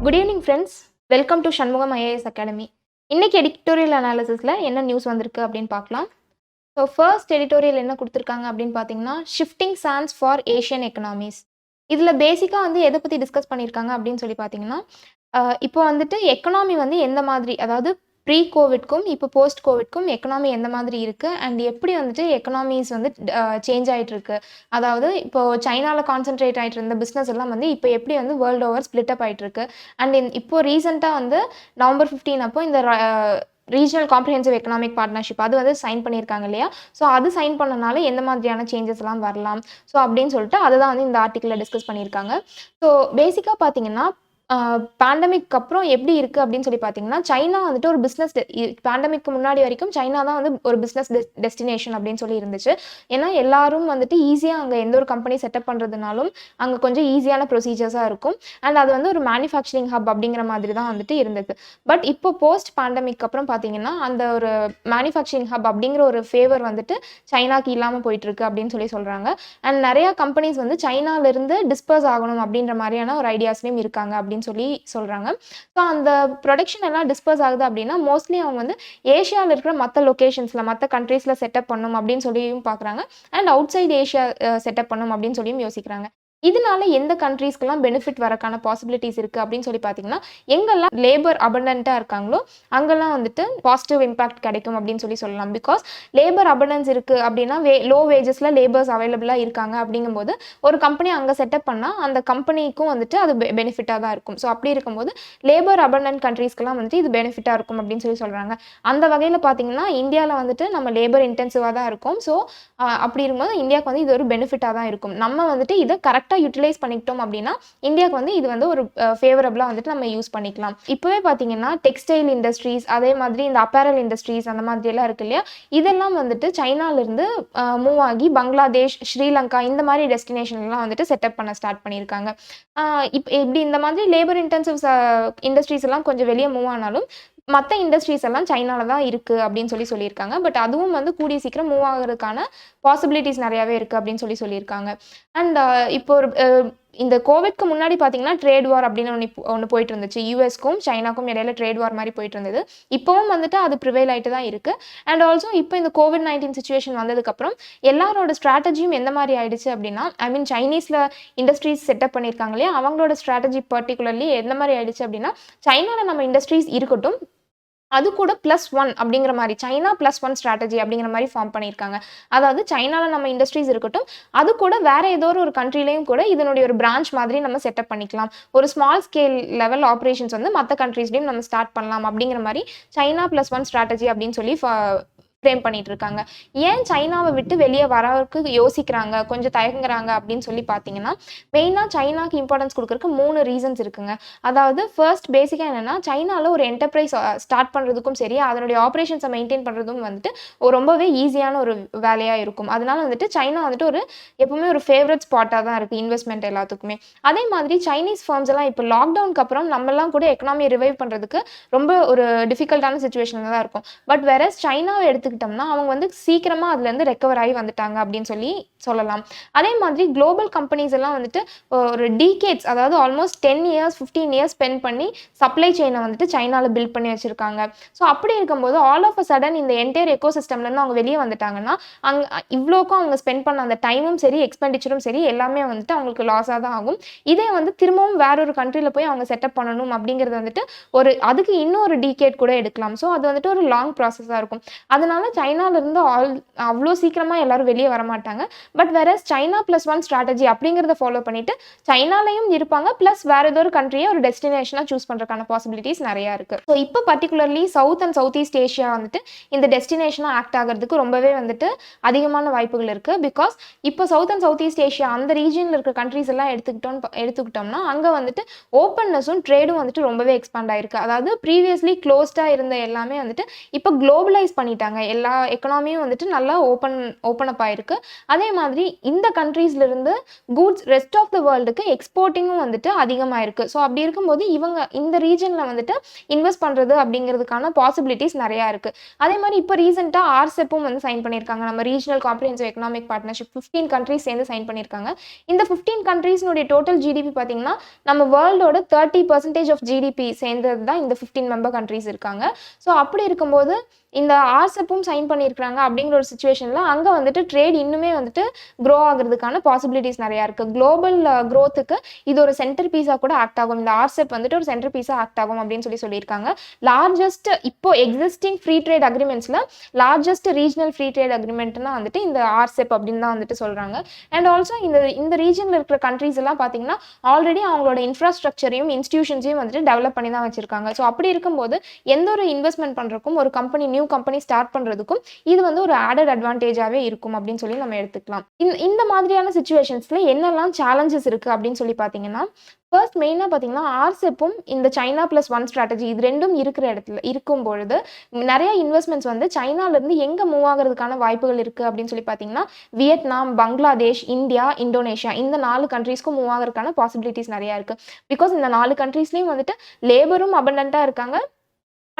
Good evening friends. Welcome to Shanmugam IAS academy. இன்னைக்கு editorial அனாலிசிஸில் என்ன news வந்திருக்கு அப்படின்னு பார்க்கலாம். ஸோ ஃபர்ஸ்ட் எடிட்டோரியல் என்ன கொடுத்துருக்காங்க அப்படின்னு பார்த்தீங்கன்னா, shifting chance for Asian economics. இதில் பேசிக்காக வந்து எதை பற்றி டிஸ்கஸ் பண்ணியிருக்காங்க அப்படின்னு சொல்லி பார்த்தீங்கன்னா, இப்போ வந்துட்டு எக்கனாமி வந்து எந்த மாதிரி, அதாவது ப்ரீ கோவிட்க்கும் இப்போ போஸ்ட் கோவிட்க்கும் எக்கனாமி எந்த மாதிரி இருக்குது அண்ட் எப்படி வந்துட்டு எக்கனாமிஸ் வந்து சேஞ்ச் ஆகிட்டு இருக்கு. அதாவது இப்போது சைனாவில் கான்சென்ட்ரேட் ஆகிட்டு இருந்த பிஸ்னஸ் எல்லாம் வந்து இப்போ எப்படி வந்து வேர்ல்டு ஓவர் ஸ்ப்ளிட் அப் ஆகிட்டு இருக்கு. அண்ட் இப்போ ரீசெண்டாக வந்து நவம்பர் 15 அப்போ இந்த ரீஜனல் காம்ப்ரிஹென்சிவ் எக்கனாமிக் பார்ட்னர்ஷிப் அது வந்து சைன் பண்ணியிருக்காங்க இல்லையா. ஸோ அது சைன் பண்ணனால எந்த மாதிரியான சேஞ்சஸ் எல்லாம் வரலாம், ஸோ அப்படின்னு சொல்லிட்டு அதுதான் வந்து இந்த ஆர்டிக்கிளில் டிஸ்கஸ் பண்ணியிருக்காங்க. ஸோ பேசிக்காக பார்த்தீங்கன்னா, பேண்டமிக் அப்புறம் எப்படி இருக்குது அப்படின்னு சொல்லி பார்த்தீங்கன்னா, சைனா வந்துட்டு ஒரு பிஸ்னஸ் பேண்டமிக்கு முன்னாடி வரைக்கும் சைனா தான் வந்து ஒரு பிஸ்னஸ் டெஸ்டினேஷன் அப்படின்னு சொல்லி இருந்துச்சு. ஏன்னா எல்லாரும் வந்துட்டு ஈஸியாக அங்கே எந்த ஒரு கம்பெனி செட்டப் பண்ணுறதுனாலும் அங்கே கொஞ்சம் ஈஸியான ப்ரொசீஜர்ஸாக இருக்கும். அண்ட் அது வந்து ஒரு மேனுஃபேக்சரிங் ஹப் அப்படிங்கிற மாதிரி தான் வந்துட்டு இருந்தது. பட் இப்போ போஸ்ட் பேண்டமிக் அப்புறம் பார்த்தீங்கன்னா, அந்த ஒரு மேனுஃபேக்சரிங் ஹப் அப்படிங்கிற ஒரு ஃபேவர் வந்துட்டு சைனாக்கு இல்லாமல் போயிட்டுருக்கு அப்படின்னு சொல்லி சொல்கிறாங்க. அண்ட் நிறையா கம்பெனிஸ் வந்து சைனாலேருந்து டிஸ்பர்ஸ் ஆகணும் அப்படின்ற மாதிரியான ஒரு ஐடியாஸ்லேயும் இருக்காங்க அப்படின்னு சொல்லி சொல்கிறாங்க. ஸோ அந்த ப்ரொடக்ஷன் எல்லாம் டிஸ்பர்ஸ் ஆகுது அப்படின்னா மோஸ்ட்லி அவங்க வந்து ஏஷியாவில் இருக்கிற மற்ற லொக்கேஷன்ஸில் மற்ற கண்ட்ரீஸில் செட்டப் பண்ணணும் அப்படின்னு சொல்லியும் பார்க்குறாங்க. And outside Asia setup பண்ணணும் அப்படின்னு சொல்லியும் யோசிக்கிறாங்க. இதனால எந்த கண்ட்ரீஸ்க்கெல்லாம் பெனிஃபிட் வரக்கான பாசிபிலிட்டிஸ் இருக்குது அப்படின்னு சொல்லி பார்த்தீங்கன்னா, எங்கெல்லாம் லேபர் அபண்டண்ட்டாக இருக்காங்களோ அங்கெல்லாம் வந்துட்டு பாசிட்டிவ் இம்பாக்ட் கிடைக்கும் அப்படின்னு சொல்லி சொல்லலாம். பிகாஸ் லேபர் அபண்டன்ஸ் இருக்குது அப்படின்னா லோ வேஜஸில் லேபர்ஸ் அவைலபிளாக இருக்காங்க அப்படிங்கும்போது ஒரு கம்பெனி அங்கே செட்டப் பண்ணால் அந்த கம்பெனிக்கும் வந்துட்டு அது பெனிஃபிட்டாக தான் இருக்கும். ஸோ அப்படி இருக்கும்போது லேபர் அபண்டன்ட் கண்ட்ரீஸ்க்கெல்லாம் வந்துட்டு இது பெனிஃபிட்டாக இருக்கும் அப்படின்னு சொல்லி சொல்கிறாங்க. அந்த வகையில் பார்த்தீங்கன்னா இந்தியாவில் வந்துட்டு நம்ம லேபர் இன்டென்சிவாக தான் இருக்கும். ஸோ அப்படி இருக்கும்போது இந்தியாவுக்கு வந்து இது ஒரு பெனிஃபிட்டாக தான் இருக்கும். நம்ம வந்துட்டு இதை கரெக்டாக யூட்டிலைஸ் பண்ணிக்கிட்டோம் அப்படின்னா இந்தியாவுக்கு வந்து இது வந்து ஒரு ஃபேவரபிளாக வந்துட்டு நம்ம யூஸ் பண்ணிக்கலாம். இப்போவே பார்த்தீங்கன்னா டெக்ஸ்டைல் இண்டஸ்ட்ரீஸ், அதே மாதிரி இந்த அப்பேரல் இண்டஸ்ட்ரீஸ் அந்த மாதிரியெல்லாம் இருக்கு இல்லையா, இதெல்லாம் வந்துட்டு சைனாலேருந்து மூவ் ஆகி பங்களாதேஷ், ஸ்ரீலங்கா இந்த மாதிரி டெஸ்டினேஷன்லாம் வந்துட்டு செட்டப் பண்ண ஸ்டார்ட் பண்ணியிருக்காங்க. இப்போ இப்படி இந்த மாதிரி லேபர் இன்டென்சிவ் இண்டஸ்ட்ரீஸ் எல்லாம் கொஞ்சம் வெளியே மூவ் ஆனாலும் மற்ற இண்டஸ்ட்ரீஸ் எல்லாம் சைனாவில் தான் இருக்குது அப்படின்னு சொல்லியிருக்காங்க. பட் அதுவும் வந்து கூடிய சீக்கிரம் மூவ் ஆகிறதுக்கான பாசிபிலிட்டிஸ் நிறையாவே இருக்குது அப்படின்னு சொல்லியிருக்காங்க. அண்ட் இப்போ ஒரு இந்த கோவிட்க்கு முன்னாடி பார்த்தீங்கன்னா ட்ரேட் வார் அப்படின்னு ஒன்று போயிட்டு இருந்துச்சு. யூஎஸ்க்கும் சைனாக்கும் இடையில ட்ரேட் வார் மாதிரி போயிட்டு இருந்தது. இப்போவும் வந்துட்டு அது ப்ரிவைல் ஆகிட்டு தான் இருக்குது. அண்ட் ஆல்சோ இப்போ இந்த COVID-19 சுச்சுவேஷன் வந்ததுக்கப்புறம் எல்லாரோட ஸ்ட்ராட்டஜியும் எந்த மாதிரி ஆயிடுச்சு அப்படின்னா, ஐ மீன் சைனீஸில் இண்டஸ்ட்ரீஸ் செட்டப் பண்ணியிருக்காங்க இல்லையா, அவங்களோட ஸ்ட்ராட்டஜி பர்டிகுலர்லி எந்த மாதிரி ஆயிடுச்சு அப்படின்னா, சைனாவில் நம்ம இண்டஸ்ட்ரீஸ் இருக்கட்டும், அது கூட +1 அப்படிங்கிற மாதிரி சைனா +1 ஸ்ட்ராட்டஜி அப்படிங்கிற மாதிரி ஃபார்ம் பண்ணியிருக்காங்க. அதாவது சைனாவில் நம்ம இண்டஸ்ட்ரீஸ் இருக்கட்டும், அது கூட வேற ஏதோ ஒரு கண்ட்ரிலையும் கூட இதனுடைய ஒரு பிரான்ச் மாதிரி நம்ம செட்டப் பண்ணிக்கலாம். ஒரு ஸ்மால் ஸ்கேல் லெவல் ஆப்ரேஷன்ஸ் வந்து மற்ற கண்ட்ரீஸ்லையும் நம்ம ஸ்டார்ட் பண்ணலாம் அப்படிங்கிற மாதிரி சைனா +1 ஸ்ட்ராட்டஜி அப்படின்னு சொல்லி ஃப்ரேம் பண்ணிட்டு இருக்காங்க. ஏன் சைனாவை விட்டு வெளியே வரக்கு யோசிக்கிறாங்க, கொஞ்சம் தயங்குறாங்க அப்படின்னு சொல்லி பார்த்தீங்கன்னா, மெயினாக சைனாக்கு இம்பார்ட்டன்ஸ் கொடுக்கறதுக்கு 3 ரீசன்ஸ் இருக்குங்க. அதாவது ஃபர்ஸ்ட் பேசிக்காக என்னென்னா, சைனாவில் ஒரு என்டர்பிரைஸ் ஸ்டார்ட் பண்ணுறதுக்கும் சரி, அதனுடைய ஆப்ரேஷன்ஸை மெயின்டைன் பண்ணுறதும் வந்துட்டு ரொம்பவே ஈஸியான ஒரு வேலையாக இருக்கும். அதனால வந்துட்டு சைனா வந்துட்டு எப்பவுமே ஒரு ஃபேவரட் ஸ்பாட்டாக தான் இருக்குது இன்வெஸ்ட்மெண்ட் எல்லாத்துக்குமே. அதே மாதிரி சைனீஸ் ஃபர்ம்ஸ் எல்லாம் இப்போ லாக்டவுனுக்கு அப்புறம் நம்மலாம் கூட எக்கனாமியை ரிவைவ் பண்ணுறதுக்கு ரொம்ப ஒரு டிஃபிகல்ட்டான சுச்சுவேஷனில் தான் இருக்கும். பட் வேற சைனாவை எடுத்துக்கிட்டோம்னா அவங்க வந்து சீக்கிரமாக அதுலேருந்து ரெக்கவர் ஆகி வந்துட்டாங்க அப்படின்னு சொல்லலாம். அதே மாதிரி குளோபல் கம்பெனிஸ் எல்லாம் வந்துட்டு ஒரு டீகேட்ஸ், அதாவது ஆல்மோஸ்ட் 10 இயர்ஸ் 15 இயர்ஸ் ஸ்பெண்ட் பண்ணி சப்ளை செயினை வந்துட்டு சைனாவில் பில்ட் பண்ணி வச்சிருக்காங்க. ஸோ அப்படி இருக்கும்போது ஆல் ஆஃப் அ சடன் இந்த என்டையர் எக்கோசிஸ்டம்லேருந்து அவங்க வெளியே வந்துட்டாங்கன்னா அங்கே இவ்வளோக்கும் அவங்க ஸ்பெண்ட் பண்ண அந்த டைமும் சரி, எக்ஸ்பெண்டிச்சரும் சரி, எல்லாமே வந்துட்டு அவங்களுக்கு லாஸாக தான் ஆகும். இதே வந்து திரும்பவும் வேற ஒரு கண்ட்ரியில் போய் அவங்க செட்டப் பண்ணணும் அப்படிங்கிறது வந்துட்டு அதுக்கு இன்னொரு டீகேட் கூட எடுக்கலாம். ஸோ அது வந்துட்டு ஒரு லாங் ப்ராசஸாக இருக்கும். அதனால சைனாலேருந்து அவ்வளோ சீக்கிரமாக எல்லாரும் வெளியே வரமாட்டாங்க. பட் வேற சைனா +1 ஸ்ட்ராட்டஜி அப்படிங்கிறத ஃபாலோ பண்ணிட்டு சைனாலையும் இருப்பாங்க, ப்ளஸ் வேற ஏதோ ஒரு கண்ட்ரியை ஒரு டெஸ்டினேஷனாக சூஸ் பண்ணுறதுக்கான பாசிபிலிட்டிஸ் நிறையா இருக்குது. ஸோ இப்போ particularly South and South East Asia வந்துட்டு இந்த டெஸ்டினேஷனாக ஆக்ட் ஆகிறதுக்கு ரொம்பவே வந்துட்டு அதிகமான வாய்ப்புகள் இருக்குது. பிகாஸ் இப்போ South and South East Asia அந்த ரீஜனில் இருக்க கண்ட்ரிஸ் எல்லாம் எடுத்துக்கிட்டோம்னா அங்கே வந்துட்டு ஓப்பன்னஸும் ட்ரேடும் வந்துட்டு ரொம்பவே எக்ஸ்பாண்ட் ஆயிருக்கு. அதாவது ப்ரீவியஸ்லி க்ளோஸ்டாக இருந்த எல்லாமே வந்துட்டு இப்போ குளோபலைஸ் பண்ணிட்டாங்க. எல்லா எக்கனாமியும் வந்துட்டு நல்லா ஓப்பன் அப் ஆயிருக்கு. அதே மாதிரி இந்த கண்ட்ரீஸ்லேருந்து கூட்ஸ் ரெஸ்ட் ஆஃப் த வேர்ல்டுக்கு எக்ஸ்போர்ட்டிங்கும் வந்துட்டு அதிகமாயிருக்கு. ஸோ அப்படி இருக்கும்போது இவங்க இந்த ரீஜனில் வந்துட்டு இன்வெஸ்ட் பண்ணுறது அப்படிங்கிறதுக்கான பாசிபிலிட்டிஸ் நிறையா இருக்குது. அதே மாதிரி இப்போ ரீசெண்டாக ஆர்செப்பும் வந்து சைன் பண்ணியிருக்காங்க. நம்ம regional comprehensive economic partnership 15 countries சேர்ந்து சைன் பண்ணியிருக்காங்க. இந்த 15 கண்ட்ரீஸ்னுடைய டோட்டல் ஜிடிபி பார்த்தீங்கன்னா நம்ம வேர்ல்டோட 30% ஆஃப் ஜிடிபி சேர்ந்தது தான் இந்த 15 மெம்பர் கண்ட்ரீஸ் இருக்காங்க. ஸோ அப்படி இருக்கும்போது இந்த ஆர்செப்பும் சைன் பண்ணியிருக்காங்க அப்படிங்கிற ஒரு சுச்சுவேஷனில் அங்கே வந்துட்டு ட்ரேட் இன்னுமே வந்துட்டு க்ரோ ஆகிறதுக்கான பாசிபிலிட்டிஸ் நிறையா இருக்குது. குளோபல் க்ரோத்துக்கு இது ஒரு சென்டர் பீஸாக கூட ஆக்ட் ஆகும். இந்த ஆர்செப் வந்துட்டு ஒரு சென்டர் பீஸாக ஆக்ட் ஆகும் அப்படின்னு சொல்லியிருக்காங்க. லார்ஜஸ்ட் இப்போ எக்ஸிஸ்டிங் ஃப்ரீ ட்ரேட் அக்ரிமெண்ட்ஸில் லார்ஜஸ்ட் ரீஜனல் ஃப்ரீ ட்ரேட் அக்ரிமெண்ட்னா வந்துட்டு இந்த ஆர்செப் அப்படின்னு தான் வந்துட்டு சொல்கிறாங்க. அண்ட் ஆல்சோ இந்த ரீஜனில் இருக்கிற கண்ட்ரீஸ் எல்லாம் பார்த்தீங்கன்னா ஆல்ரெடி அவங்களோட இன்ஃப்ராஸ்ட்ரக்சரையும் இன்ஸ்டிடியூஷன்ஸையும் வந்துட்டு டெவலப் பண்ணி தான் வச்சிருக்காங்க. ஸோ அப்படி இருக்கும்போது எந்த ஒரு இன்வெஸ்ட்மெண்ட் பண்ணுறக்கும் ஒரு நியூ கம்பெனி ஸ்டார்ட் பண்ணுறதுக்கும் இது வந்து ஒரு ஆடட் அட்வான்டேஜாகவே இருக்கும் அப்படின்னு சொல்லி நம்ம எடுத்துக்கலாம். இந்த மாதிரியான சுச்சுவேஷன்ஸில் என்னெல்லாம் சேலஞ்சஸ் இருக்குது அப்படின்னு சொல்லி பார்த்தீங்கன்னா ஃபர்ஸ்ட் மெயினாக பார்த்தீங்கன்னா ஆர்செப்பும் இந்த சைனா +1 ஸ்ட்ராட்டஜி இது ரெண்டும் இருக்கிற இடத்துல இருக்கும் பொழுது நிறைய இன்வெஸ்ட்மெண்ட்ஸ் வந்து சைனாலேருந்து எங்கே மூவ் ஆகிறதுக்கான வாய்ப்புகள் இருக்குது அப்படின்னு சொல்லி பார்த்தீங்கன்னா வியட்நாம், பங்களாதேஷ், இந்தியா, இந்தோனேஷியா இந்த 4 கண்ட்ரீஸ்க்கும் மூவ் ஆகிறதுக்கான பாசிபிலிட்டிஸ் நிறையா இருக்குது. பிகாஸ் இந்த 4 கண்ட்ரீஸ்லேயும் வந்துட்டு லேபரும் அபண்டண்ட்டாக இருக்காங்க.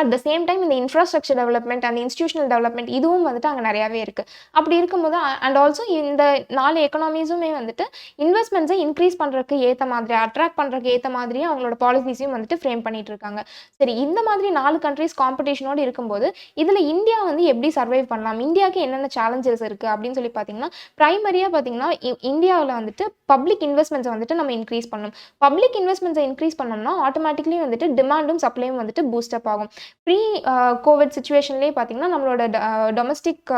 அட் த சேம் டைம் இந்த infrastructure development and institutional development இதுவும் வந்துட்டு அங்கே நிறையாவே இருக்குது. அப்படி இருக்கும்போது அண்ட் ஆல்சோ இந்த 4 எக்கனாமிஸுமே வந்துட்டு இன்வெஸ்ட்மெண்ட்ஸை இன்க்ரீஸ் பண்ணுறதுக்கு ஏற்ற மாதிரி அட்ராக்ட் பண்ணுறதுக்கு ஏற்ற மாதிரியே அவங்களோட பாலிசிஸையும் வந்துட்டு ஃப்ரேம் பண்ணிட்டு இருக்காங்க. சரி, இந்த மாதிரி 4 கண்ட்ரீஸ் காம்படிஷனோடு இருக்கும்போது இதில் இந்தியா வந்து எப்படி சர்வைவ் பண்ணலாம், இந்தியாவுக்கு என்னென்ன சேலஞ்சஸ் இருக்குது அப்படின்னு சொல்லி பார்த்தீங்கன்னா ப்ரைமரியாக பார்த்தீங்கன்னா இந்தியாவில் வந்துட்டு பப்ளிக் இன்வெஸ்ட்மெண்ட்ஸை வந்துட்டு நம்ம இன்க்ரீஸ் பண்ணணும். பப்ளிக் இன்வெஸ்ட்மெண்ட்ஸை இன்க்ரீஸ் பண்ணோம்னா ஆட்டோமேட்டிக்லி வந்துட்டு டிமாண்டும் சப்ளையும் வந்துட்டு பூஸ்டப் ஆகும். ப்ரீ கோவிட் சுச்சுவேஷன்லேயே பார்த்தீங்கன்னா நம்மளோட டொமஸ்டிக்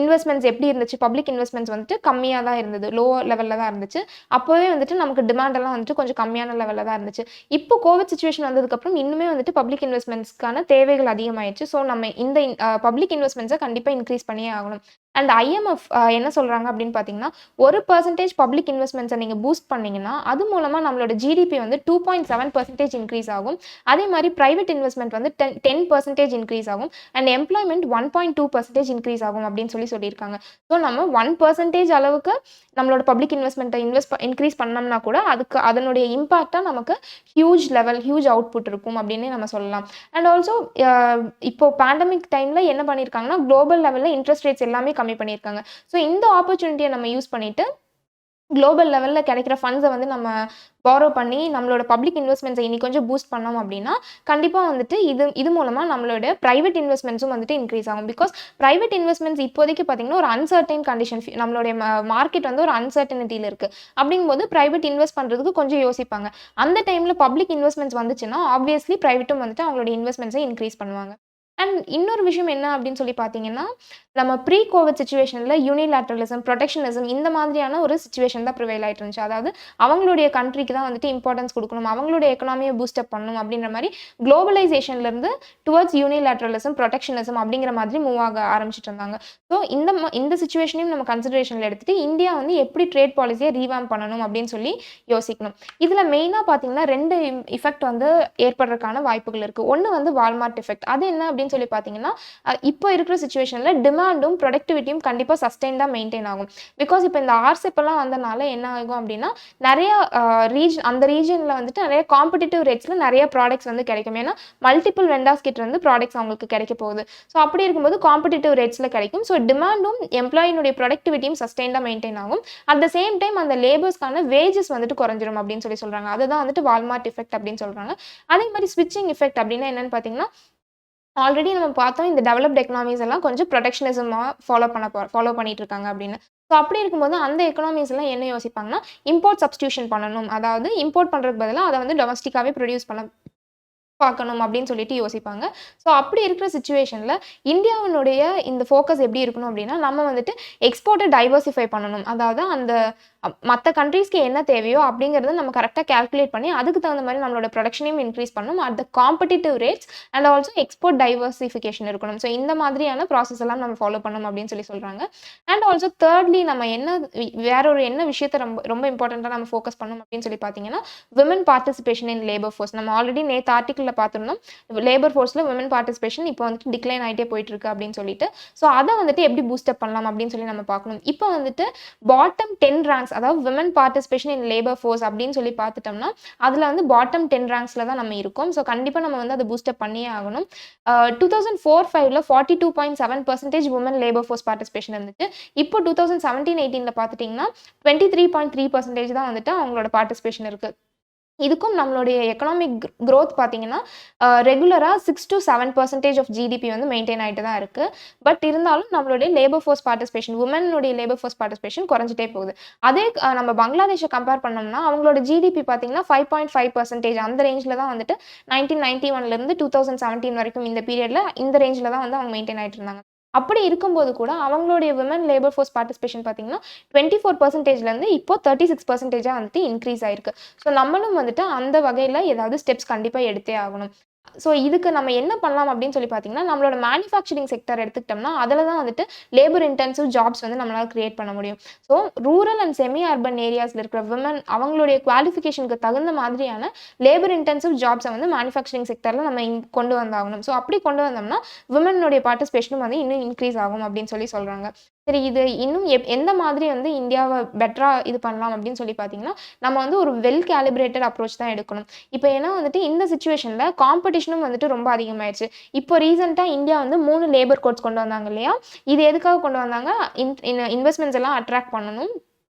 இன்வெஸ்ட்மெண்ட்ஸ் எப்படி இருந்துச்சு, பப்ளிக் இன்வெஸ்ட்மெண்ட்ஸ் வந்துட்டு கம்மியாக தான் இருந்தது, லோவர் லெவலில் தான் இருந்துச்சு. அப்போவே வந்துட்டு நமக்கு டிமாண்டெல்லாம் வந்துட்டு கொஞ்சம் கம்மியான லெவலில் தான் இருந்துச்சு. இப்போ கோவிட் சுச்சுவேஷன் வந்ததுக்கப்புறம் இன்னுமே வந்துட்டு பப்ளிக் இன்வெஸ்ட்மெண்ட்ஸ்க்கான தேவைகள் அதிகமாகிடுச்சு. ஸோ நம்ம இந்த பப்ளிக் இன்வெஸ்ட்மெண்ட்ஸை கண்டிப்பாக இன்க்ரீஸ் பண்ணியே ஆகணும். அண்ட் IMF என்ன சொல்கிறாங்க அப்படின்னு பார்த்தீங்கன்னா 1% பப்ளிக் இன்வெஸ்ட்மெண்ட்ஸை நீங்கள் பூஸ்ட் பண்ணிங்கன்னா அது மூலமாக நம்மளோட ஜிடிபி வந்து 2.7% இன்க்ரீஸ் ஆகும். அதே மாதிரி ப்ரைவேட் இன்வெஸ்ட்மெண்ட் வந்து 10% இன்க்ரீஸ் ஆகும். அண்ட் எம்ப்ளாய்மெண்ட் 1.2% இன்க்ரீஸ் ஆகும் அப்படின்னு சொல்லியிருக்காங்க. ஸோ நம்ம 1% அளவுக்கு நம்மளோட பப்ளிக் இன்வெஸ்ட்மெண்ட்டை இன்க்ரீஸ் பண்ணோம்னா கூட அதனுடைய இம்பாக்டாக நமக்கு ஹியூஜ் அவுட்புட் இருக்கும் அப்படின்னு நம்ம சொல்லலாம். அண்ட் ஆல்சோ இப்போ பேண்டமிக் டைமில் என்ன பண்ணியிருக்காங்கன்னா குளோபல் லெவலில் இன்ட்ரெஸ்ட் ரேட்ஸ் எல்லாமே கம்மி பண்ணியிருக்காங்க. ஸோ இந்த ஆப்பர்ச்சுனிட்டியை நம்ம யூஸ் பண்ணிட்டு குளோபல் லெவலில் கிடைக்கிற ஃபண்ட்ஸை வந்து நம்ம பாரோ பண்ணி நம்மளோட பப்ளிக் இன்வெஸ்ட்மெண்ட்ஸை இன்னி கொஞ்சம் பூஸ்ட் பண்ணோம் அப்படின்னா கண்டிப்பாக வந்துட்டு இது மூலமாக நம்மளோட ப்ரைவேட் இன்வெஸ்ட்மெண்ட்ஸும் வந்துட்டு இன்க்ரீஸ் ஆகும். பிகாஸ் ப்ரைவேட் இன்வெஸ்ட்மெண்ட்ஸ் இப்போதைக்கு பார்த்தீங்கன்னா ஒரு அன்சர்டைன் கண்டிஷன், நம்மளுடைய மார்க்கெட் வந்து ஒரு அன்சர்டனிட்டியில் இருக்குது. அப்படிங்கும்போது ப்ரைவேட் இன்வெஸ்ட் பண்ணுறதுக்கு கொஞ்சம் யோசிப்பாங்க. அந்த டைமில் பப்ளிக் இன்வெஸ்ட்மெண்ட்ஸ் வந்துச்சுன்னா ஆப்வியஸ்லி ப்ரைவேட்டும் வந்துட்டு அவங்களோட இன்வெஸ்ட்மெண்ட்ஸை இன்க்ரீஸ் பண்ணுவாங்க. அண்ட் இன்னொரு விஷயம் என்ன அப்படின்னு சொல்லி பார்த்தீங்கன்னா நம்ம ப்ரீ கோவிட் சுச்சுவேஷனில் யூனிலேட்ரலிசம், ப்ரொடெக்ஷனிசம் இந்த மாதிரியான ஒரு சுச்சுவேஷன் தான் ப்ரிவைல் ஆகிட்டு இருந்துச்சு. அதாவது அவங்களுடைய கண்ட்ரிக்கு தான் வந்துட்டு இம்பார்ட்டன்ஸ் கொடுக்கணும், அவங்களுடைய எக்கனாமியை பூஸ்டப் பண்ணணும் அப்படின்ற மாதிரி குளோபலைசேஷன்லேருந்து டுவர்ட்ஸ் யூனிலேட்ரலிசம், ப்ரொடெக்ஷனிசம் அப்படிங்கிற மாதிரி மூவ் ஆக ஆரம்பிச்சிட்டு இருந்தாங்க. ஸோ இந்த சுச்சுவேஷனையும் நம்ம கன்சிடரேஷனில் எடுத்துகிட்டு இந்தியா வந்து எப்படி ட்ரேட் பாலிசியை ரீவாம் பண்ணணும் அப்படின்னு சொல்லி யோசிக்கணும். இதில் மெயினாக பார்த்தீங்கன்னா 2 இஃபெக்ட் வந்து ஏற்படுறதுக்கான வாய்ப்புகள் இருக்குது. ஒன்று வந்து வால்மார்ட் எஃபெக்ட். அது என்ன அப்படின்னு சொல்லி பார்த்தீங்கன்னா இப்போ இருக்கிற சுச்சுவேஷனில் டிமாண்டும் ப்ரொடக்டிவிட்டியும் கண்டிப்பாக சஸ்டெயின் தான் மெயின்டைன் ஆகும். பிகாஸ் இப்போ இந்த ஆர்செப்பெல்லாம் வந்தனால என்ன ஆகும் அப்படின்னா நிறைய அந்த ரீஜனில் வந்துட்டு நிறைய காம்படிட்டிவ் ரேட்ஸில் நிறைய ப்ராடக்ட்ஸ் வந்து கிடைக்கும். ஏன்னா மல்டிபிள் வெண்டார்ஸ் கிட்ட இருந்து ப்ராடக்ட்ஸ் அவங்களுக்கு கிடைக்க போகுது. ஸோ அப்படி இருக்கும்போது காம்படிட்டிவ் ரேட்ஸில் கிடைக்கும். ஸோ டிமாண்டும் எம்ப்ளாயினுடைய ப்ரொடக்டிவிட்டியும் சஸ்டெயின் தான் மெயின்டைன் ஆகும். அட் த சேம் டைம் அந்த லேபர்ஸ்க்கான வேஜஸ் வந்துட்டு குறைஞ்சிரும் அப்படின்னு சொல்கிறாங்க. அதுதான் வந்துட்டு வால்மார்ட் எஃபெக்ட் அப்படின்னு சொல்கிறாங்க. அதே மாதிரி ஸ்விட்சிங் எஃபெக்ட் அப்படின்னா என்னன்னு பார்த்தீங்கன்னா ஆல்ரெடி நம்ம பார்த்தோம் இந்த டெவலப்ட் எக்கனாமிஸ் எல்லாம் கொஞ்சம் ப்ரொடெக்ஷனிசமாக ஃபாலோ பண்ணிட்டு இருக்காங்க அப்படின்னு. ஸோ அப்படி இருக்கும்போது அந்த எக்கனாமிஸ் எல்லாம் என்ன யோசிப்பாங்கன்னா இம்போர்ட் சப்ஸ்டியூஷன் பண்ணணும், அதாவது இம்போர்ட் பண்ணுறதுக்கு பதிலாக அதை வந்து டொமஸ்டிக்காகவே ப்ரொடியூஸ் பார்க்கணும் அப்படின்னு சொல்லிட்டு யோசிப்பாங்க. ஸோ அப்படி இருக்கிற சுச்சுவேஷனில் இந்தியாவினுடைய இந்த ஃபோக்கஸ் எப்படி இருக்கணும் அப்படின்னா நம்ம வந்துட்டு எக்ஸ்போர்ட்டை டைவர்சிஃபை பண்ணணும். அதாவது அந்த மற்ற கண்ட்ரீஸ்க்கு என்ன தேவையோ அப்படிங்கிறத நம்ம கரெக்டாக கால்குலேட் பண்ணி அதுக்கு தகுந்த மாதிரி நம்மளோட ப்ரொடக்ஷனையும் இன்க்ரீஸ் பண்ணணும். At the competitive rates and also export diversification இருக்கணும். ஸோ இந்த மாதிரியான ப்ராசஸ் எல்லாம் நம்ம ஃபாலோ பண்ணணும் அப்படின்னு சொல்றாங்க. அண்ட் ஆல்சோ தேர்ட்லி நம்ம வேற ஒரு என்ன விஷயத்த ரொம்ப ரொம்ப இம்பார்ட்டண்ட்டாக நம்ம ஃபோக்கஸ் பண்ணணும் அப்படின்னு பார்த்தீங்கன்னா விமன் பார்ட்டிசிபேஷன் இன் லேபர் ஃபோர்ஸ். நம்ம ஆல்ரெடி நேற்று ஆர்டிக்கலில் பார்த்துருந்தோம் லேபர் ஃபோர்ஸில் விமன் பார்ட்டிசிபேஷன் இப்போ வந்துட்டு டிக்ளைன் ஆகிட்டே போயிட்டு இருக்கு அப்படின்னு சொல்லிட்டு. ஸோ அதை வந்துட்டு எப்படி பூஸ்டப் பண்ணலாம் அப்படின்னு நம்ம பார்க்கணும். இப்போ வந்துட்டு பாட்டம் 10 ரேங்க்ஸ், அதாவது விமன் பார்ட்டிசிபேஷன் இன் லேபர் ஃபோர்ஸ் அப்படின்னு பார்த்துட்டோம்னா அதில் வந்து பாட்டம் 10 ரேங்க்ஸில் தான் நம்ம இருக்கோம். ஸோ கண்டிப்பாக நம்ம வந்து அதை பூஸ்டப் பண்ணியே ஆகணும். 2004-05 42.7% உமன் லேபர் ஃபோர்ஸ் பார்ட்டிசிபேஷன் இருந்துச்சு. இப்போ 2017-18 பார்த்துட்டிங்கன்னா 23.3% தான் வந்துட்டு அவங்களோட பார்ட்டிசிபேஷன் இருக்குது. இதுக்கும் நம்மளுடைய எக்கனாமிக் க்ரோத் பார்த்தீங்கன்னா ரெகுலராக 6 to 7% ஆஃப் ஜிடிபி வந்து மெயின்டைன் ஆகிட்டு தான் இருக்குது. பட் இருந்தாலும் நம்மளுடைய லேபர் ஃபோர்ஸ் பார்ட்டிசிபேஷன், உமனுடைய லேபர் ஃபோர்ஸ் பார்ட்டிசிபேஷன் குறைஞ்சிட்டே போகுது. அதே நம்ம பங்களாதேஷை கம்பேர் பண்ணோம்னா அவங்களோட ஜிடிபி பார்த்தீங்கன்னா 5.5% அந்த ரேஞ்சில் தான் வந்துட்டு 1991 2017 வரைக்கும் இந்த பீரியடில் இந்த ரேஞ்சில் தான் வந்து அவங்க மெயின்டைன் ஆகிட்டு இருந்தாங்க. அப்படி இருக்கும்போது கூட அவங்களுடைய விமன் லேபர் ஃபோர்ஸ் பார்ட்டிசிபேஷன் பார்த்தீங்கன்னா 24%லேருந்து இப்போ 36% வந்துட்டு இன்க்ரீஸ் ஆயிருக்கு. ஸோ நம்மளும் வந்துட்டு அந்த வகையில் ஏதாவது ஸ்டெப்ஸ் கண்டிப்பாக எடுத்தே ஆகணும். ஸோ இதுக்கு நம்ம என்ன பண்ணலாம் அப்படின்னு பார்த்தீங்கன்னா நம்மளோட மேனுஃபேக்சரிங் செக்டர் எடுத்துக்கிட்டோம்னா அதில் தான் வந்துட்டு லேபர் இன்டென்சிவ் ஜாப்ஸ் வந்து நம்மளால் கிரியேட் பண்ண முடியும். So rural and semi urban ஏரியாஸில் இருக்கிற விமன் அவங்களுடைய குவாலிஃபிகேஷனுக்கு தகுந்த மாதிரியான லேபர் இன்டென்சிவ் ஜாப்ஸை வந்து மேனுஃபேக்சரிங் செக்டரில் நம்ம கொண்டு வந்தாகணும். ஸோ அப்படி கொண்டு வந்தோம்னா விமனுடைய பார்ட்டிசிபேஷனும் வந்து இன்னும் இன்க்ரீஸ் ஆகும் அப்படின்னு சொல்கிறாங்க. சரி, இது இன்னும் எந்த மாதிரி வந்து இந்தியாவை பெட்டராக இது பண்ணலாம் அப்படின்னு பார்த்தீங்கன்னா நம்ம வந்து ஒரு வெல் கேலிப்ரேட்டட் அப்ரோச் தான் எடுக்கணும். இப்போ ஏன்னா வந்துட்டு இந்த சுச்சுவேஷனில் காம்படிஷனும் வந்துட்டு ரொம்ப அதிகமாயிடுச்சு. இப்போ ரீசெண்டாக இந்தியா வந்து 3 லேபர் கோட்ஸ் கொண்டு வந்தாங்க இல்லையா? இது எதுக்காக கொண்டு வந்தாங்க? இன்வெஸ்ட்மெண்ட்ஸ் எல்லாம் அட்ராக்ட் பண்ணணும்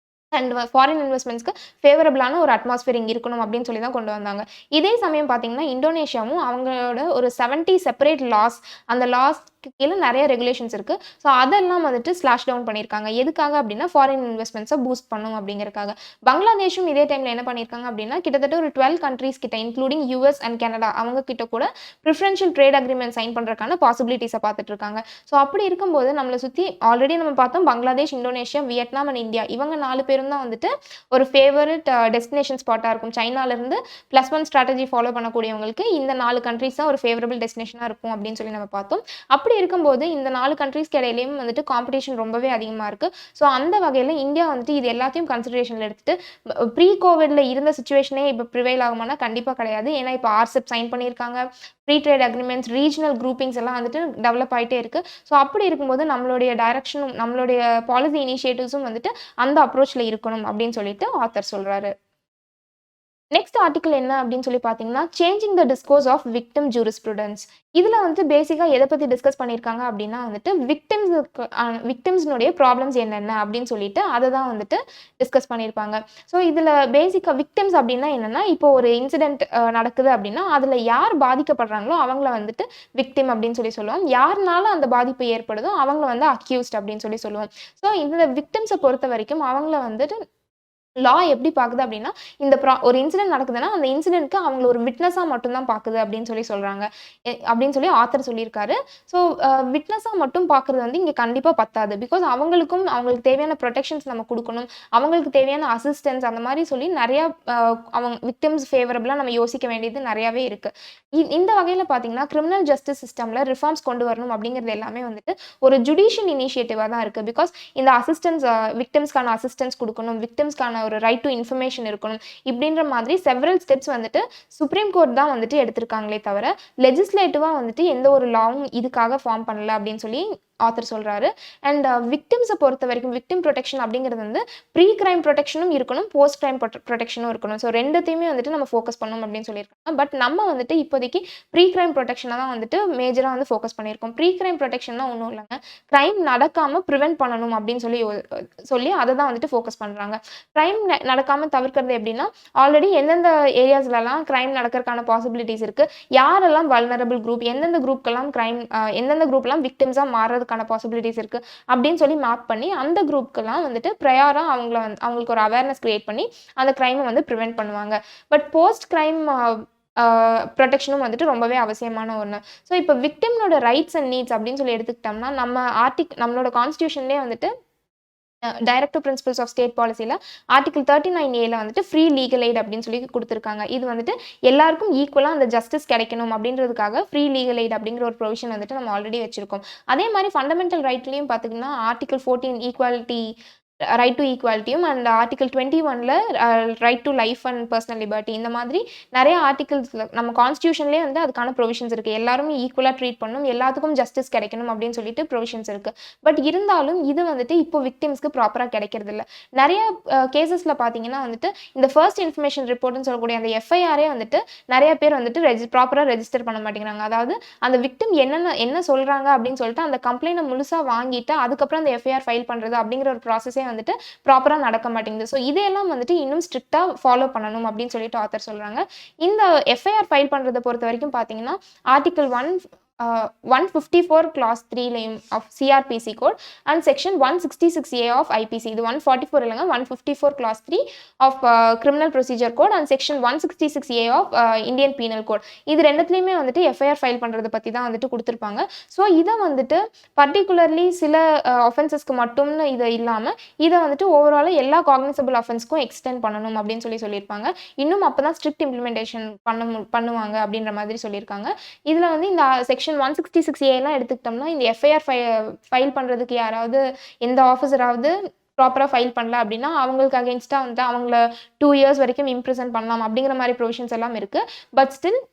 அண்ட் ஃபாரின் இன்வெஸ்ட்மெண்ட்ஸ்க்கு ஃபேவரபிளான ஒரு அட்மாஸ்பியர் இங்கே இருக்கணும் அப்படின்னு தான் கொண்டு வந்தாங்க. இதே சமயம் பார்த்தீங்கன்னா இந்தோனேஷியாவும் அவங்களோட ஒரு 70 செப்பரேட் லாஸ், அந்த லாஸ்க்கு கீழே நிறைய ரெகுலேஷன்ஸ் இருக்குது. ஸோ அதெல்லாம் வந்துட்டு ஸ்லாஷ் டவுன் பண்ணியிருக்காங்க. எதுக்காக அப்படின்னா ஃபாரின் இன்வெஸ்ட்மெண்ட்ஸை பூஸ்ட் பண்ணும் அப்படிங்கிறக்காக. பங்களாதேஷும் இதே டைமில் என்ன பண்ணியிருக்காங்க அப்படின்னா கிட்டத்தட்ட ஒரு 12 கண்ட்ரீஸ் கிட்ட இன்க்ளூடிங் யூஎஸ் அண்ட் கனடா அவங்க கிட்ட கூட ப்ரிஃபரன்ஷியல் ட்ரேட் அக்ரிமெண்ட் சைன் பண்ணுறதுக்கான பாசிபிலிட்டிஸை பார்த்துட்டு இருக்காங்க. ஸோ அப்படி இருக்கும்போது நம்மளை சுற்றி ஆல்ரெடி நம்ம பார்த்தோம் Bangladesh, Indonesia, Vietnam and India இவங்க 4 பேரும் தான் வந்துட்டு ஒரு ஃபேவரட் டெஸ்டினேஷன் ஸ்பாட்டாக இருக்கும். சைனாலேருந்து +1 ஸ்ட்ராட்டஜி ஃபாலோ பண்ணக்கூடியவங்களுக்கு இந்த 4 கண்ட்ரீஸ் தான் ஒரு ஃபேவரபிள் டெஸ்டினேஷனாக இருக்கும் அப்படின்னு நம்ம பார்த்தோம். அப்படி இருக்கும்போது இந்த 4 கண்ட்ரீஸ்க்கு இடையிலையும் வந்துட்டு காம்படிஷன் ரொம்பவே அதிகமாக இருக்குது. ஸோ அந்த வகையில் இந்தியா வந்துட்டு இது எல்லாத்தையும் கன்சிடரேஷனில் எடுத்துட்டு ப்ரீ கோவிட்ல இருந்த சுச்சுவேஷனே இப்போ ப்ரிவைல் ஆகுமானா கண்டிப்பாக கிடையாது. ஏன்னா இப்போ ஆர்செப் சைன் பண்ணியிருக்காங்க, free trade agreements, regional groupings எல்லாம் வந்துட்டு டெவலப் ஆகிட்டே இருக்குது. ஸோ அப்படி இருக்கும்போது நம்மளுடைய டைரக்ஷனும் நம்மளுடைய பாலிசி இனிஷியேட்டிவ்ஸும் வந்துட்டு அந்த அப்ரோச்சில் இருக்கணும் அப்படின்னு சொல்லிட்டு ஆத்தர் சொல்கிறாரு. நெக்ஸ்ட் ஆர்டிக்கல் என்ன அப்படின்னு பார்த்தீங்கன்னா changing the discourse of victim jurisprudence. இதில் வந்து பேசிக்காக எதை பற்றி டிஸ்கஸ் பண்ணியிருக்காங்க அப்படின்னா வந்துட்டு விக்டிம்ஸ்னுடைய ப்ராப்ளம்ஸ் என்னென்ன அப்படின்னு சொல்லிட்டு அதை தான் வந்துட்டு டிஸ்கஸ் பண்ணியிருப்பாங்க. ஸோ இதில் பேசிக்காக விக்டிம்ஸ் அப்படின்னா என்னென்னா இப்போ ஒரு இன்சிடென்ட் நடக்குது அப்படின்னா அதில் யார் பாதிக்கப்படுறாங்களோ அவங்கள வந்துட்டு விக்டிம் அப்படின்னு சொல்லுவோம். யாருனால அந்த பாதிப்பு ஏற்படுதோ அவங்கள வந்து அக்யூஸ்ட் அப்படின்னு சொல்லுவோம். ஸோ இந்த விக்டிம்ஸை பொறுத்த வரைக்கும் அவங்கள வந்துட்டு லா எப்படி பார்க்குது அப்படின்னா இந்த ஒரு இன்சிடென்ட் நடக்குதுன்னா அந்த இன்சிடென்ட்க்கு அவங்கள ஒரு விட்னஸாக மட்டும்தான் பார்க்குது அப்படின்னு சொல்கிறாங்க அப்படின்னு ஆத்தர் சொல்லியிருக்காரு. ஸோ விட்னஸாக மட்டும் பார்க்குறது வந்து இங்கே கண்டிப்பாக பத்தாது. பிகாஸ் அவங்களுக்கு தேவையான ப்ரொடெக்ஷன்ஸ் நம்ம கொடுக்கணும், அவங்களுக்கு தேவையான அசிஸ்டன்ஸ் அந்த மாதிரி சொல்லி நிறையா அவங்க விக்டிம்ஸ் ஃபேவரபிளாக நம்ம யோசிக்க வேண்டியது நிறையாவே இருக்குது. இந்த வகையில் பார்த்தீங்கன்னா கிரிமினல் ஜஸ்டிஸ் சிஸ்டமில் ரிஃபார்ம்ஸ் கொண்டு வரணும் அப்படிங்கிறது எல்லாமே வந்துட்டு ஒரு ஜுடிஷியல் இனிஷியேட்டிவாக தான் இருக்குது. பிகாஸ் இந்த அசிஸ்டன்ஸ் விக்டிம்ஸ்க்கான அசிஸ்டன்ஸ் கொடுக்கணும், விக்டிம்ஸ்க்கான ஒரு ரைட் டு இன்ஃபர்மேஷன் இருக்கணும், இப்படின்ற மாதிரி செவரல் ஸ்டெப்ஸ் வந்துட்டு சுப்ரீம் கோர்ட் தான் வந்துட்டு எடுத்திருக்காங்களே தவிர லெஜிஸ்லேட்டிவாக வந்துட்டு எந்த ஒரு லாவும் இதுக்காக ஃபார்ம் பண்ணல அப்படின்னு சொல்லி ஆத்தர் சொல்கிறாரு. அண்ட் விக்டிம்ஸை பொறுத்த வரைக்கும் விக்டிம் ப்ரொடெக்ஷன் அப்படிங்கிறது வந்து ப்ரீ கிரைம் ப்ரொடெக்ஷனும் இருக்கணும், போஸ்ட் கிரைம் ப்ரொடெக்ஷனும் இருக்கணும். ஸோ ரெண்டுத்தையுமே வந்துட்டு நம்ம ஃபோக்கஸ் பண்ணணும் அப்படின்னு சொல்லியிருக்காங்க. பட் நம்ம வந்துட்டு இப்போதைக்கு ப்ரீ கிரைம் ப்ரொடெக்ஷனை தான் வந்துட்டு மேஜராக வந்து ஃபோக்கஸ் பண்ணியிருக்கோம். ப்ரீ கிரைம் ப்ரொடெக்ஷன்னா ஒன்றும் இல்லைங்க, கிரைம் நடக்காமல் ப்ரிவென்ட் பண்ணணும் அப்படின்னு சொல்லி அதை தான் வந்துட்டு ஃபோக்கஸ் பண்ணுறாங்க. கிரைம் நடக்காமல் தவிர்க்கிறது எப்படின்னா ஆல்ரெடி எந்தெந்த ஏரியாஸ்லலாம் கிரைம் நடக்கிறதுக்கான பாசிபிலிட்டிஸ் இருக்குது, யாரெல்லாம் வல்னரபிள் குரூப், எந்தெந்த குரூப்க்கெல்லாம் எந்தெந்த குரூப்லாம் விக்டிம்ஸாக மாறுறதுக்கான பாசிபிலிட்டிஸ் இருக்குது அப்படின்னு சொல்லி மேப் பண்ணி அந்த குரூப்க்கெல்லாம் வந்துட்டு ப்ரையாராக அவங்களுக்கு ஒரு அவேர்னஸ் கிரியேட் பண்ணி அந்த கிரைமை வந்து ப்ரிவென்ட் பண்ணுவாங்க. பட் போஸ்ட் கிரைம் ப்ரொடெக்ஷனும் வந்துட்டு ரொம்பவே அவசியமான ஒன்று. ஸோ இப்போ விக்டிம்னோட ரைட்ஸ் அண்ட் நீட்ஸ் அப்படின்னு சொல்லி எடுத்துக்கிட்டோம்னா நம்மளோட கான்ஸ்டியூஷன்லேயே வந்துட்டு டைரக்டிவ் பிரின்சிபல்ஸ் ஆஃப் ஸ்டேட் பாலிசியில் ஆர்டிகல் 39A வந்துட்டு ஃப்ரீ லீகல் எய்ட் அப்படின்னு சொல்லி கொடுத்துருக்காங்க. இது வந்துட்டு எல்லாருக்கும் ஈக்குவலாக அந்த ஜஸ்டிஸ் கிடைக்கணும் அப்படின்றதுக்காக ஃப்ரீ லீகல் எய்ட் அப்படிங்கிற ஒரு ப்ரொவிஷன் வந்துட்டு நம்ம ஆல்ரெடி வச்சிருக்கோம். அதே மாதிரி ஃபண்டமெண்டல் ரைட்லையும் பார்த்தீங்கன்னா ஆர்டிகல் 14 ஈக்குவாலிட்டி ரைட் டு ஈக்குவாலிட்டியும் அண்ட் ஆர்டிகல் 21ல right to life and personal liberty இந்த மாதிரி நிறைய ஆர்டிகல்ஸ் நம்ம கான்ஸ்டியூஷன்லேயே வந்து அதுக்கான ப்ரொவிஷன்ஸ் இருக்குது. எல்லாருமே ஈக்குவலாக ட்ரீட் பண்ணணும், எல்லாத்துக்கும் ஜஸ்டிஸ் கிடைக்கணும் அப்படின்னு சொல்லிட்டு ப்ரொவிஷன்ஸ் இருக்குது. பட் இருந்தாலும் இது வந்துட்டு இப்போ விக்டிம்ஸ்க்கு ப்ராப்பராக கிடைக்கிறது இல்லை. நிறைய கேசஸில் பார்த்தீங்கன்னா வந்துட்டு இந்த ஃபர்ஸ்ட் இன்ஃபர்மேஷன் ரிப்போர்ட்னு சொல்லக்கூடிய அந்த எஃப்ஐஆரே வந்துட்டு நிறைய பேர் வந்துட்டு ப்ராப்பராக ரெஜிஸ்டர் பண்ண மாட்டேங்கிறாங்க. அதாவது அந்த விக்டிம் என்ன சொல்கிறாங்க அப்படின்னு சொல்லிட்டு அந்த கம்ப்ளைண்ட்டை முழுசாக வாங்கிட்டு அதுக்கப்புறம் அந்த எஃப்ஐஆர் ஃபைல் பண்ணுறது அப்படிங்கிற ஒரு ப்ராசஸே வந்துட்டு ப்ராப்பராக நடக்க மாட்டேங்குது. ஸோ இதையெல்லாம் வந்துட்டு இன்னும் ஸ்ட்ரிக்டாக ஃபாலோ பண்ணணும் அப்படின்னு சொல்லிட்டு ஆத்தர் சொல்கிறாங்க. இந்த எஃப்ஐஆர் ஃபைல் பண்ணுறதை பொறுத்த வரைக்கும் பார்த்தீங்கன்னா ஆர்டிகல் 154 clause 3லையும் of CrPC code and section 166A of IPC, இது 144 இல்லைங்க 154 clause 3 of criminal procedure code and section 166A of Indian penal code, இது ரெண்டுத்துலையுமே வந்துட்டு எஃப்ஐஆர் ஃபைல் பண்ணுறதை பற்றி தான் வந்துட்டு கொடுத்துருப்பாங்க. ஸோ இதை வந்துட்டு பர்டிகுலர்லி சில ஒஃபென்சஸ்க்கு மட்டும்னு இதை இல்லாமல் இதை வந்துட்டு ஓவராலாக எல்லா காக்னிசபிள் அஃபென்ஸ்க்கும் எக்ஸ்டெண்ட் பண்ணணும் அப்படின்னு சொல்லியிருப்பாங்க. இன்னும் அப்போ தான் ஸ்ட்ரிக்ட் இம்ப்ளிமெண்டேஷன் பண்ணுவாங்க அப்படின்ற மாதிரி சொல்லியிருக்காங்க. இதில் வந்து இந்த செக்ஷன் 166A எடுத்துக்கிட்டோம்னா இந்த எஃப்ஐஆர் ஃபைல் பண்ணுறதுக்கு யாராவது எந்த ஆஃபீஸராவது ப்ராப்பராக ஃபைல் பண்ணல அப்படின்னா அவங்களுக்கு அகேன்ஸ்டாக வந்து அவங்கள 2 years வரைக்கும் இம்ப்ரிசன் பண்ணலாம் அப்படிங்கிற மாதிரி ப்ரொவிஷன்ஸ் எல்லாம் இருக்குது. பட் ஸ்டில்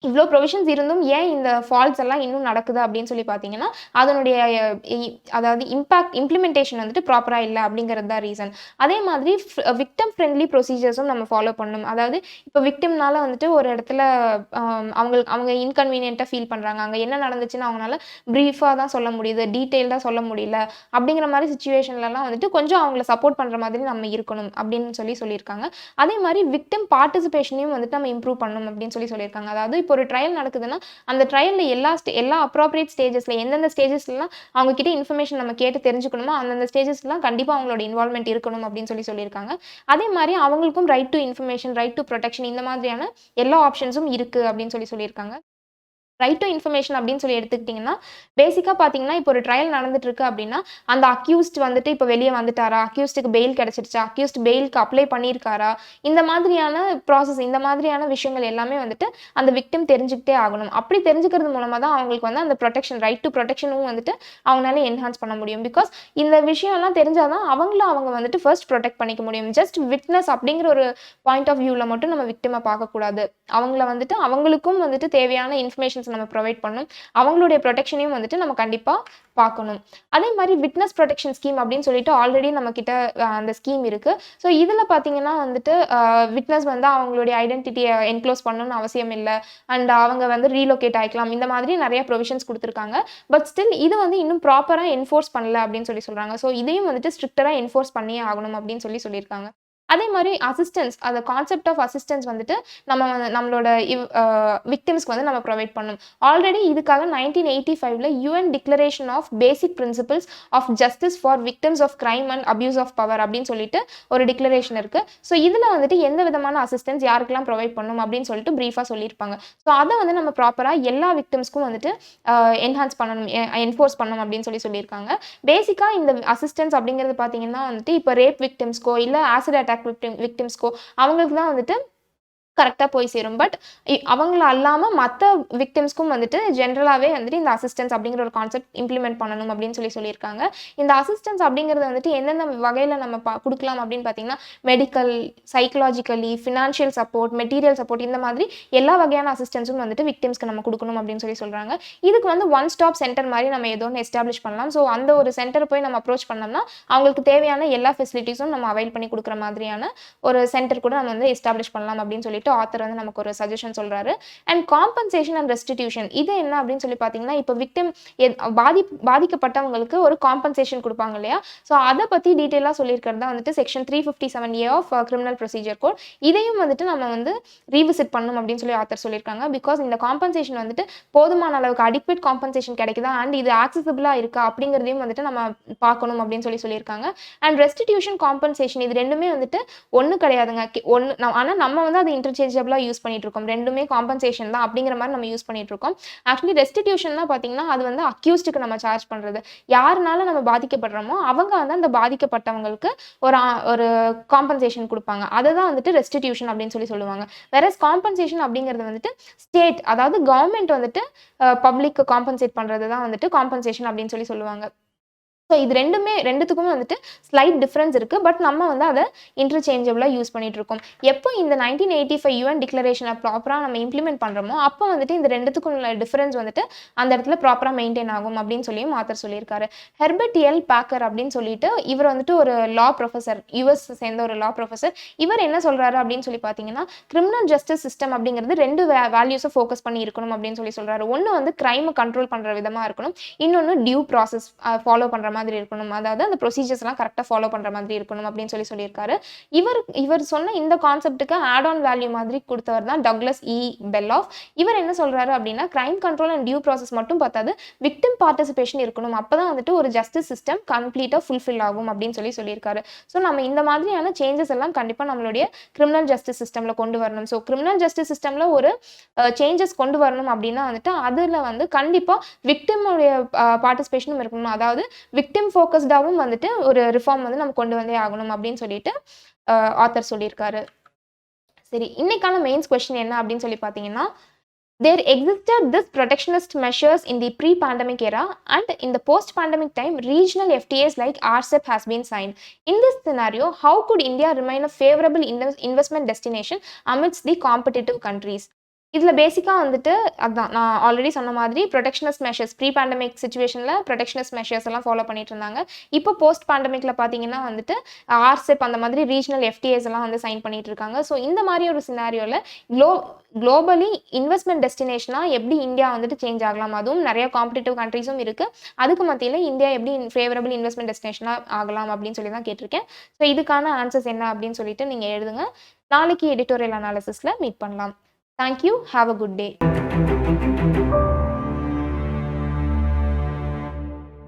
இவ்வளோ ப்ரொவிஷன்ஸ் இருந்தும் ஏன் இந்த ஃபால்ட்ஸ் எல்லாம் இன்னும் நடக்குது அப்படின்னு சொல்லி பார்த்தீங்கன்னா அதனுடைய அதாவது இம்ப்ளிமெண்டேஷன் வந்துட்டு ப்ராப்பராக இல்லை அப்படிங்கிறது தான் ரீசன். அதே மாதிரி விக்டம் ஃப்ரெண்ட்லி ப்ரொசீஜர்ஸும் நம்ம ஃபாலோ பண்ணணும். அதாவது இப்போ விக்டிம்னால வந்துட்டு ஒரு இடத்துல அவங்க இன்கன்வீனியண்ட்டாக ஃபீல் பண்ணுறாங்க, அங்கே என்ன நடந்துச்சுன்னு அவங்களால ப்ரீஃபாக தான் சொல்ல முடியுது, டீட்டெயில்டாக சொல்ல முடியல அப்படிங்கிற மாதிரி சுச்சுவேஷன்லலாம் வந்துட்டு கொஞ்சம் அவங்கள சப்போர்ட் பண்ணுற மாதிரி நம்ம இருக்கணும் அப்படின்னு சொல்லியிருக்காங்க. அதே மாதிரி விக்டிம் பார்ட்டிசிபேஷனையும் வந்துட்டு நம்ம இம்ப்ரூவ் பண்ணணும் அப்படின்னு சொல்லியிருக்காங்க. அதாவது இப்போ ஒரு ட்ரையல் நடக்குதுன்னா அந்த ட்ரையலில் எல்லா அப்ராப்ரியேட் ஸ்டேஜஸில் எந்தெந்த ஸ்டேஜஸ்லாம் அவங்க கிட்ட இன்ஃபர்மேஷன் நம்ம கேட்டு தெரிஞ்சுக்கணுமோ அந்தந்த ஸ்டேஜஸ்லாம் கண்டிப்பாக அவங்களோட இன்வால்மெண்ட் இருக்கணும் அப்படின்னு சொல்லியிருக்காங்க. அதே மாதிரி அவங்களுக்கும் right to information, right to protection இந்த மாதிரியான எல்லா ஆப்ஷன்ஸும் இருக்குது அப்படின்னு சொல்லியிருக்காங்க. ரைட் டு இன்ஃபர்மேஷன் அப்படின்னு சொல்லி எடுத்துக்கிட்டிங்கன்னா பேசிக்காக பார்த்தீங்கன்னா இப்போ ஒரு ட்ரையல் நடந்துட்டு இருக்கு அப்படின்னா அந்த அக்யூஸ்ட் வந்துட்டு இப்போ வெளியே வந்துட்டாரா, அக்யூஸ்டுக்கு பெயில் கிடச்சிருச்சா, அக்யூஸ்ட் பெயிலுக்கு அப்ளை பண்ணியிருக்காரா, இந்த மாதிரியான ப்ராசஸ் இந்த மாதிரியான விஷயங்கள் எல்லாமே வந்துட்டு அந்த விக்டிம் தெரிஞ்சுக்கிட்டே ஆகணும். அப்படி தெரிஞ்சுக்கிறது மூலமாக தான் அவங்களுக்கு வந்து அந்த ப்ரொடெக்ஷன், ரைட் டு ப்ரொடெக்ஷனும் வந்துட்டு அவங்களால என்ஹான்ஸ் பண்ண முடியும். பிகாஸ் இந்த விஷயம்லாம் தெரிஞ்சாதான் அவங்க வந்துட்டு ஃபர்ஸ்ட் ப்ரொடெக்ட் பண்ணிக்க முடியும். ஜஸ்ட் விட்னஸ் அப்படிங்கிற ஒரு பாயிண்ட் ஆஃப் வியூவில் மட்டும் நம்ம விக்டிமை பார்க்கக்கூடாது. அவங்கள வந்துட்டு அவங்களுக்கும் வந்துட்டு தேவையான இன்ஃபர்மேஷன்ஸ் நம்ம ப்ரொவைட் பண்ணணும், அவங்களுடைய ப்ரொடெக்ஷனையும் வந்துட்டு நம்ம கண்டிப்பாக பார்க்கணும். அதே மாதிரி விட்னஸ் ப்ரொடெக்ஷன் ஸ்கீம் அப்படின்னு சொல்லிட்டு ஆல்ரெடி நம்ம கிட்ட அந்த ஸ்கீம் இருக்குது. ஸோ இதில் பார்த்தீங்கன்னா வந்துட்டு விட்னஸ் வந்து அவங்களுடைய ஐடென்டிட்டியை என்க்ளோஸ் பண்ணணும்னு அவசியம் இல்லை அண்ட் அவங்க வந்து ரீலோகேட் ஆகிக்கலாம். இந்த மாதிரி நிறைய ப்ரொவிஷன்ஸ் கொடுத்துருக்காங்க. பட் ஸ்டில் இது வந்து இன்னும் ப்ராப்பராக என்ஃபோர்ஸ் பண்ணல அப்படின்னு சொல்கிறாங்க. ஸோ இதையும் வந்துட்டு ஸ்ட்ரிக்டராக என்ஃபோர்ஸ் பண்ணியே ஆகணும் அப்படின்னு சொல்லியிருக்காங்க. அதே மாதிரி அசிஸ்டன்ஸ், அந்த கான்செப்ட் ஆஃப் அசிஸ்டன்ஸ் வந்துட்டு நம்மளோட விக்டிம்ஸ்க்கு வந்து நம்ம ப்ரொவைட் பண்ணணும். ஆல்ரெடி இதுக்காக 1985ல் UN declaration of basic principles of justice for victims of crime and abuse of power அப்படின்னு சொல்லிட்டு ஒரு டிக்ளரேஷன் இருக்குது. ஸோ இதில் வந்துட்டு எந்த விதமான அசிஸ்டன்ஸ் யாருக்கெல்லாம் ப்ரொவைட் பண்ணணும் அப்படின்னு சொல்லிட்டு ப்ரீஃபாக சொல்லியிருப்பாங்க. ஸோ அதை வந்து நம்ம ப்ராப்பராக எல்லா விக்டிம்ஸ்க்கும் வந்துட்டு என்ஹான்ஸ் பண்ணணும், என்ஃபோர்ஸ் பண்ணணும் அப்படின்னு சொல்லியிருக்காங்க. பேசிக்காக இந்த அசிஸ்டன்ஸ் அப்படிங்கிறது பார்த்தீங்கன்னா வந்துட்டு இப்போ ரேப் விக்டிம்ஸ்க்கோ இல்லை ஆசிட் அட்டாக் விக்டிம்ஸ்க்கோ அவங்களுக்கு தான் வந்துட்டு கரெக்டாக போய் சேரும். பட் அவங்கள அல்லாமல் மற்ற விக்டிம்ஸ்க்கும் வந்துட்டு ஜென்ரலாகவே வந்துட்டு இந்த அசிஸ்டன்ஸ் அப்படிங்கிற ஒரு கான்செப்ட் இம்ப்ளிமெண்ட் பண்ணணும் அப்படின்னு சொல்லியிருக்காங்க. இந்த அசிஸ்டன்ஸ் அப்படிங்கிறது வந்துட்டு எந்தெந்த வகையில் நம்ம கொடுக்கலாம் அப்படின்னு பார்த்தீங்கன்னா medical, psychologically, financial support, material support இந்த மாதிரி எல்லா வகையான அசிஸ்டன்ஸும் வந்துட்டு விக்டிம்ஸ்க்கு நம்ம கொடுக்கணும் அப்படின்னு சொல்கிறாங்க. இதுக்கு வந்து ஒன் ஸ்டாப் சென்டர் மாதிரி நம்ம ஏதோ ஒன்று எஸ்டாப்ளிஷ் பண்ணலாம். ஸோ அந்த ஒரு சென்டர் போய் நம்ம அப்ரோச் பண்ணோம்னா அவங்களுக்கு தேவையான எல்லா ஃபெசிலிட்டிஸும் நம்ம அவைல் பண்ணி கொடுக்குற மாதிரியான ஒரு சென்டர் கூட நம்ம வந்து எஸ்டாப்ளிஷ் பண்ணலாம் அப்படின்னு சொல்லிட்டு ஆத்தர் வந்து நமக்கு ஒரு சஜஷன் சொல்றாரு. அண்ட் காம்பன்சேஷன் அண்ட் ரெஸ்டிடியூஷன் இது என்ன அப்படின்னு சொல்லி பார்த்தீங்கன்னா இப்போ விக்டிம் பாதிக்கப்பட்டவங்களுக்கு ஒரு காம்பன்சேஷன் கொடுப்பாங்க இல்லையா, ஸோ அதை பற்றி டீட்டெயிலாக சொல்லியிருக்கிறதா வந்துட்டு section 357A of criminal procedure code. இதையும் வந்துட்டு நம்ம வந்து ரீவிசிட் பண்ணணும் அப்படின்னு சொல்லி ஆத்தர் சொல்லியிருக்காங்க. பிகாஸ் இந்த காம்பன்சேஷன் வந்துட்டு போதுமான அளவுக்கு அடிக்வேட் காம்பன்சேஷன் கிடைக்குதா அண்ட் இது ஆக்சசிபிளாக இருக்கா அப்படிங்கிறதையும் வந்துட்டு நம்ம பார்க்கணும் அப்படின்னு சொல்லியிருக்காங்க. அண்ட் ரெஸ்டிடியூஷன், காம்பன்சேஷன் இது ரெண்டுமே வந்துட்டு ஒன்று கிடையாதுங்க, ஆனால் நம்ம வந்து அதை இன்டர்சேஞ்சபிளாக யூஸ் பண்ணிட்டு இருக்கோம். ரெண்டுமே காம்பன்சேஷன் தான் அப்படிங்கிற மாதிரி நம்ம யூஸ் பண்ணிட்டு இருக்கோம். ஆக்சுவலி ரெஸ்டிடியூஷன்னா பார்த்தீங்கன்னா அது வந்து அக்யூஸ்டுக்கு நம்ம சார்ஜ் பண்ணுறது. யாருனால நம்ம பாதிக்கப்படுறோமோ அவங்க வந்து அந்த பாதிக்கப்பட்டவங்களுக்கு ஒரு காம்பன்சேஷன் கொடுப்பாங்க. அதை தான் வந்துட்டு ரெஸ்டிடியூஷன் அப்படின்னு சொல்லுவாங்க. வேறஸ் காம்பன்சேஷன் அப்படிங்கிறது வந்துட்டு ஸ்டேட், அதாவது கவர்மெண்ட் வந்துட்டு பப்ளிக்கு காம்பன்சேட் பண்ணுறது தான் வந்துட்டு காம்பன்சேஷன் அப்படின்னு சொல்லுவாங்க. ஸோ இது ரெண்டுத்துக்குமே வந்துட்டு ஸ்லைட் டிஃப்ரென்ஸ் இருக்குது. பட் நம்ம வந்து அதை இன்டர்சேஞ்சபிளாக யூஸ் பண்ணிட்டு இருக்கோம். எப்போ இந்த 1985 UN டிக்ளரேஷனை ப்ராப்பராக நம்ம இம்ப்ளிமெண்ட் பண்ணுறோமோ அப்போ வந்துட்டு இந்த ரெண்டுத்துக்கும் உள்ள டிஃப்ரென்ஸ் வந்துட்டு அந்த இடத்துல ப்ராப்பராக மெயின்டைன் ஆகும் அப்படின்னு சொல்லியும் ஆத்தர் சொல்லியிருக்காரு. ஹெர்பர்ட் எல் பேக்கர் அப்படின்னு சொல்லிட்டு இவர் வந்துட்டு ஒரு லா ப்ரொஃபஸர், யூஎஸ் சேர்ந்த ஒரு லா ப்ரொஃபஸர். இவர் என்ன சொல்கிறாரு அப்படின்னு சொல்லி பார்த்தீங்கன்னா, கிரிமினல் ஜஸ்டிஸ் சிஸ்டம் அப்படிங்கிறது ரெண்டு வேல்யூஸை ஃபோக்கஸ் பண்ணி இருக்கணும் அப்படின்னு சொல்கிறாரு. ஒன்று வந்து கிரைமை கண்ட்ரோல் பண்ணுற விதமாக இருக்கணும், இன்னொன்று டியூ ப்ராசஸ் ஃபாலோ பண்ணுற மாதிரி இருக்கணும். அதாவது அந்த ப்ரொசீஜர்ஸ்லாம் கரெக்டாக ஃபாலோ பண்ணுற மாதிரி இருக்கணும் அப்படின்னு சொல்லியிருக்காரு. இவர் சொன்ன இந்த கான்செப்ட்டுக்கு ஆட் ஆன் வேல்யூ மாதிரி கொடுத்தவர் தான் டக்ளஸ் இ. பெல்லாஃப். இவர் என்ன சொல்றாரு அப்படின்னா, crime control and due process மட்டும் பார்த்தாது, விக்டிம் பார்ட்டிசிபேஷன் இருக்கணும். அப்பதான் வந்துட்டு ஒரு ஜஸ்டிஸ் சிஸ்டம் கம்ப்ளீட்டாக ஃபுல்ஃபில் ஆகும் அப்படின்னு சொல்லியிருக்காரு. ஸோ நம்ம இந்த மாதிரியான சேஞ்சஸ் எல்லாம் கண்டிப்பாக நம்மளுடைய கிரிமினல் ஜஸ்டிஸ் சிஸ்டம்ல கொண்டு வரணும். ஸோ கிரிமினல் ஜஸ்டிஸ் சிஸ்டம்ல ஒரு சேஞ்சஸ் கொண்டு வரணும் அப்படின்னா வந்துட்டு அதில் வந்து கண்டிப்பாக விக்டிமுடைய பார்ட்டிசிபேஷனும் இருக்கணும். அதாவது விக்டிம் ஃபோக்கஸ்டாகவும் வந்துட்டு ஒரு ரிஃபார்ம் வந்து நம்ம கொண்டு வந்தே ஆகணும் அப்படின்னு சொல்லிட்டு ஆத்தர் சொல்லியிருக்காரு. சரி, இன்னைக்கான மெயின்ஸ் கொஸ்டின் என்ன அப்படின்னு சொல்லி பார்த்தீங்கன்னா, there existed this protectionist measures in the pre-pandemic era, and in the post-pandemic time regional FTAs like RCEP has been signed. In this scenario, how could India remain a favorable investment destination amidst the competitive countries? இதில் பேசிக்காக வந்துட்டு அதுதான் நான் already சொன்ன மாதிரி ப்ரொடெக்ஷனஸ்ட் measures, pre pandemic சுச்சுவேஷனில் ப்ரொடெக்ஷனஸ்ட் measures எல்லாம் follow பண்ணிட்டு இருந்தாங்க. இப்போ போஸ்ட் பேண்டமிக்கில் பார்த்தீங்கன்னா வந்துட்டு ஆர்செப் அந்த மாதிரி ரீஜனல் எஃப்டிஏஸ் எல்லாம் வந்து சைன் பண்ணிட்டு இருக்காங்க. ஸோ இந்த மாதிரி ஒரு சினாரியோவில் குளோபலி இன்வெஸ்ட்மெண்ட் டெஸ்டினேஷனாக எப்படி இந்தியா வந்துட்டு சேஞ்ச் ஆகலாம், அதுவும் நிறைய காம்படிட்டிவ் கண்ட்ரீஸும் இருக்குது, அதுக்கு மத்தியில் இந்தியா எப்படி ஃபேவரபிள் இன்வெஸ்ட்மெண்ட் டெஸ்டினேஷனாக ஆகலாம் அப்படின்னு சொல்லி தான் கேட்டிருக்கேன். ஸோ இதுக்கான ஆன்சர்ஸ் என்ன அப்படின்னு சொல்லிட்டு நீங்கள் எழுதுங்க. நாளைக்கு எடிட்டோரியல் அனாலிசிஸில் மீட் பண்ணலாம். Thank you. Have a good day.